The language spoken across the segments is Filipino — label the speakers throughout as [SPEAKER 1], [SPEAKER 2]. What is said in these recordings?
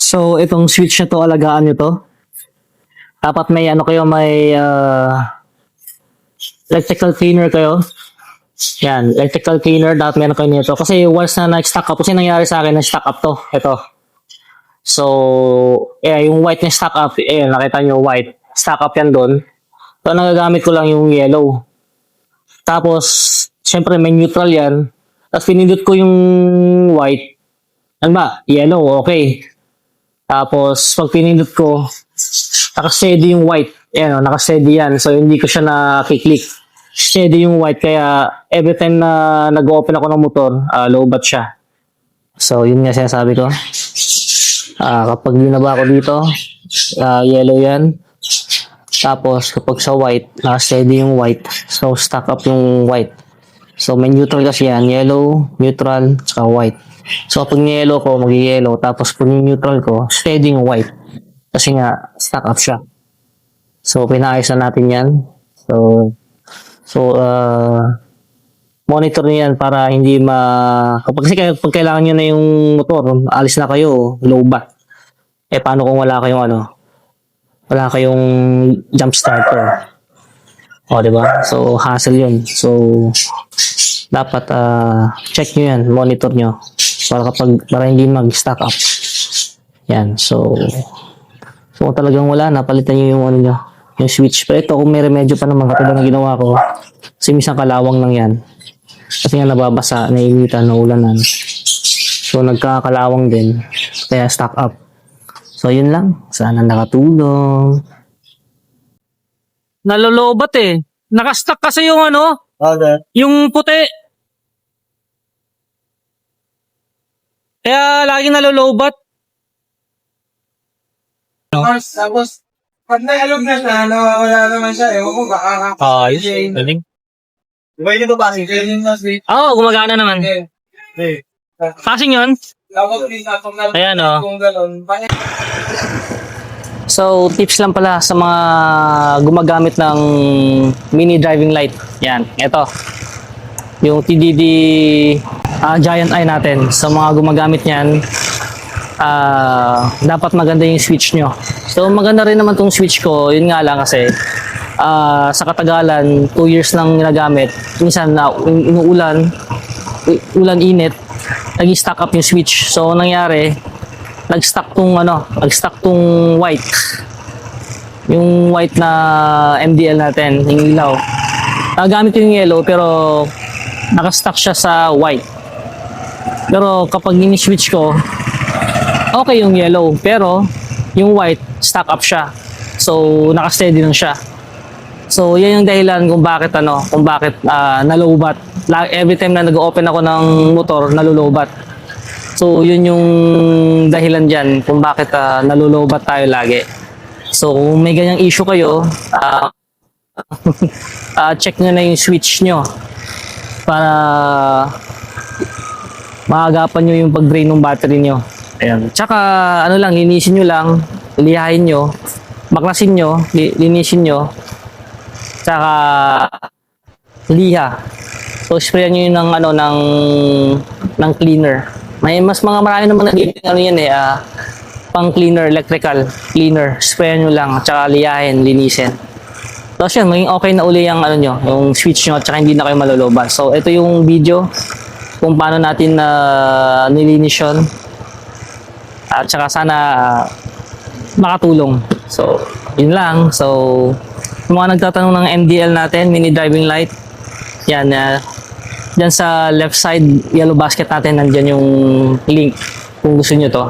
[SPEAKER 1] So, itong switch na to, alagaan nyo to. Dapat may ano kayo, may electrical cleaner kayo. Yan, electrical cleaner, dapat meron kayo nito. Kasi once na nag-stack up, kasi nangyari sa akin, nag-stack up to. Ito. So, yung white na stack up, nakita nyo white. Stack up yan doon. So, nagagamit ko lang yung yellow. Tapos, syempre may neutral yan. Tapos, pinindot ko yung white. Ano ba? Yellow, okay. Tapos, pag pinindot ko, naka-steady yung white. Ayan, naka-steady yan. So, hindi ko siya nakiklik. Steady yung white. Kaya, every time na nag-open ako ng motor, low-bat siya. So, yun nga sinasabi ko. Kapag binaba ko dito, yellow yan. Tapos, kapag sa white, naka-steady yung white. So, stack up yung white. So, may neutral kasi yan. Yellow, neutral, saka white. So, pag yellow ko, mag-yellow. Tapos, pag neutral ko, steady yung white. Kasi nga, stack up siya. So, pinaayos na natin yan. So, monitor niyo yan para hindi kasi pag kailangan nyo na yung motor, alis na kayo, low bat. Paano kung wala kayong jump starter? O, diba? So, hassle yun. So, dapat check nyo yan, monitor nyo. Para hindi mag-stack up. Yan, so kung talagang wala, napalitan nyo yung yung switch. Pero ito, kung may remedyo pa naman, katulad ng ginawa ko, kasi minsan kalawang lang yan. Kasi nga nababasa, naiinitan, naulanan. So, nagkakalawang din. Kaya stack up. So, yun lang. Sana nakatulong.
[SPEAKER 2] Nalolobat eh. Nakastack kasi yung
[SPEAKER 3] Okay.
[SPEAKER 2] yung puti. Kaya lagi nalolobat.
[SPEAKER 3] Tapos, pag nalog na siya, nawawala naman siya. Ewan ko, baka
[SPEAKER 2] Ayos. Galing.
[SPEAKER 3] Diba yun ito ba? Yun na si...
[SPEAKER 2] Oo, gumagana naman. Kasing yun. Ayan, oh.
[SPEAKER 3] Kung gano'n.
[SPEAKER 1] So, tips lang pala sa mga gumagamit ng mini driving light. Yan, ito. Yung TDD Giant Eye natin. Sa mga gumagamit niyan, dapat maganda yung switch nyo. So, maganda rin naman tong switch ko. Yun nga lang kasi, sa katagalan, 2 years nang ginagamit. Minsan na inuulan, init, nag-stack up yung switch. So, nangyari, nag-stack tong white. Yung white na MDL natin, yung ilaw. Nagamit ko yung yellow, pero naka-stack siya sa white. Pero kapag ini-switch ko, okay yung yellow, pero yung white, stack up siya. So, naka-steady lang siya. So, yan yung dahilan kung bakit nalowbat. Every time na nag-open ako ng motor, nalulowbat. So, yun yung dahilan dyan kung bakit nalulowbat tayo lagi. So, kung may ganyang issue kayo, check nyo na yung switch nyo para maagapan nyo yung pag-drain ng battery nyo. Ayan. Tsaka, linisin nyo lang, lihain nyo, baklasin nyo, linisin nyo, tsaka liha. So, sprayan nyo yun ng cleaner. Marami naman pang cleaner, electrical cleaner. Sprayan nyo lang, tsaka liyahin, linisin. Tapos yun, maging okay na uli yung switch nyo, tsaka hindi na kayo malolobat. So, ito yung video kung paano natin nilinis yun. At tsaka sana makatulong. So, yun lang. So, mga nagtatanong ng MDL natin, mini driving light, yan, dyan sa left side yellow basket natin, nandyan yung link kung gusto nyo to.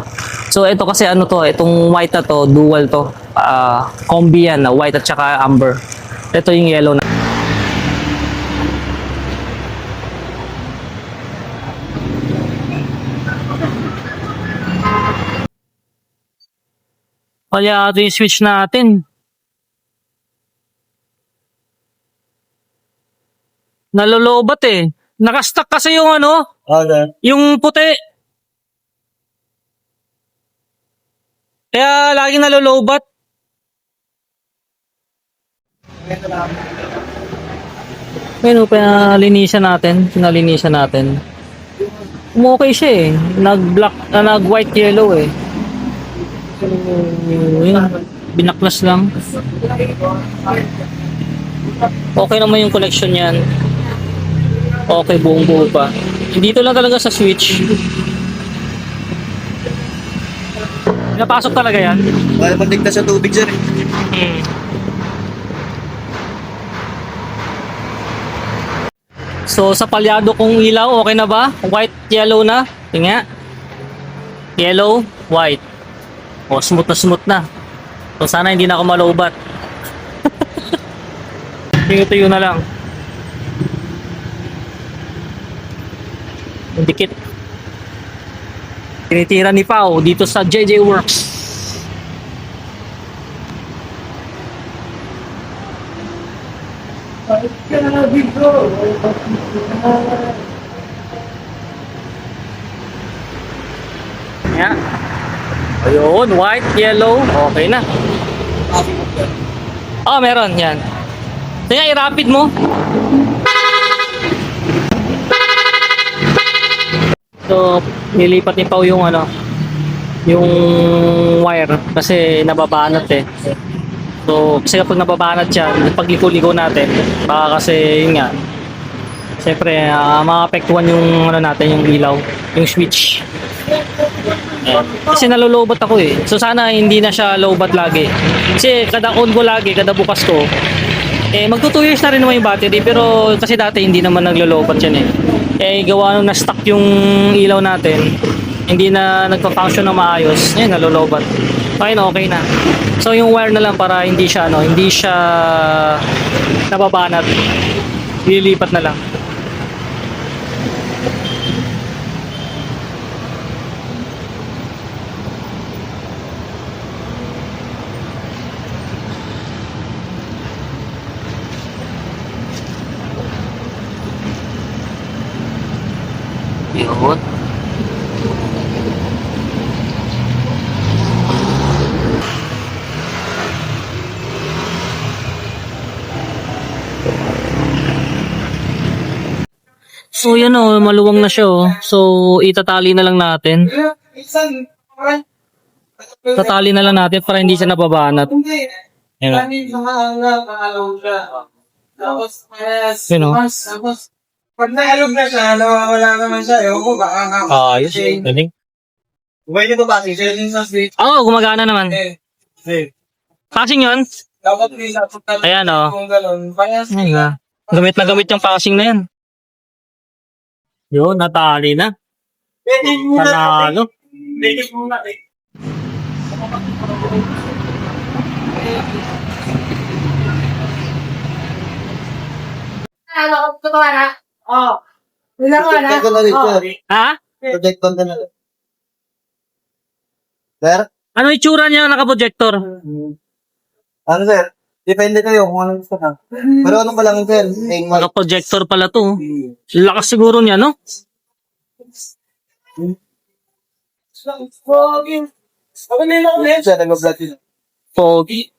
[SPEAKER 1] So, ito kasi itong white na to, dual to. Combi yan, white at saka amber. Ito yung yellow na.
[SPEAKER 2] Kaya ito yung switch natin. Nalolobat eh. Nakastack kasi yung
[SPEAKER 3] Okay.
[SPEAKER 2] yung puti. Kaya lagi nalolobat. Ayun, pinalinisan natin. Okay siya eh. Nag-white yellow eh.
[SPEAKER 1] Yun, binaklas lang. Okay naman yung connection yan. Okay, buong buo pa. Dito lang talaga sa switch. Napasok talaga yan.
[SPEAKER 3] Wala magligtas sa tubig, sir.
[SPEAKER 1] So sa palyado kong ilaw, okay na ba? White, yellow na. Tingnan. Yellow, white. O, smooth na smooth na. So sana hindi na ako maloobat. Tuyo-tuyo na lang. Yung dikit. Tinitira ni Pao dito sa JJ Works. Yan. Ayun, white, yellow, okay na. Oh, meron, yan. Kaya i-rapid mo. So, nilipat ni Pao yung ano, yung wire kasi nababanat eh. So, kasi kapag nababanat siya, pagliko-liko natin, baka kasi yun nga, siyempre, maapektuhan yung ano natin, yung ilaw, yung switch. Ayan. Kasi nalolobat ako eh. So sana hindi na siya lowbat lagi. Kasi kada on ko lagi, kada bukas ko, magto 2 years na rin naman yung battery. Pero kasi dati hindi naman naglolobat yan eh. Gawa nung na-stuck yung ilaw natin, hindi na nagpa-function na maayos. Ayun, nalolobat. Okay na. So yung wire na lang para hindi siya nababanat. Lilipat na lang. Yun. So yan oh, maluwang na siya oh. So itatali na lang natin.
[SPEAKER 3] Minsan,
[SPEAKER 1] Tatali na lang natin para hindi siya nababanat.
[SPEAKER 3] hindi.
[SPEAKER 1] Yan oh.
[SPEAKER 3] Kanin, nakalaw siya. Tapos,
[SPEAKER 1] Yun, oh.
[SPEAKER 3] tapos, pag naalog na siya, nawawala naman siya. Ewan ko, baka nga.
[SPEAKER 1] Ayos. Galing.
[SPEAKER 3] Pwede ba ba? Setting sa switch.
[SPEAKER 1] Oo, gumagana naman. Passing yun.
[SPEAKER 3] Dapat nilapot na
[SPEAKER 1] Ayan, oh.
[SPEAKER 3] kung gano'n. Parehas
[SPEAKER 1] Ay, nga. Gamit na gamit yung passing na yan. Yun, natali na.
[SPEAKER 3] Pwede muna natin.
[SPEAKER 1] Panalo.
[SPEAKER 3] Pwede muna natin.
[SPEAKER 4] Ano, totoo na? Oo. Wala ko na.
[SPEAKER 3] Project ko na rin, sir.
[SPEAKER 1] Ha?
[SPEAKER 3] Project ko na rin. Sir?
[SPEAKER 1] Ano itsura niya naka-projector?
[SPEAKER 3] Ano, sir? Depende kayo kung anong gusto na. Pero ano pa lang, sir?
[SPEAKER 1] Naka-projector pala to. Lakas siguro niya, no?
[SPEAKER 3] Pogi. Ako na yung sir, nag-vlog yun.
[SPEAKER 1] Pogi.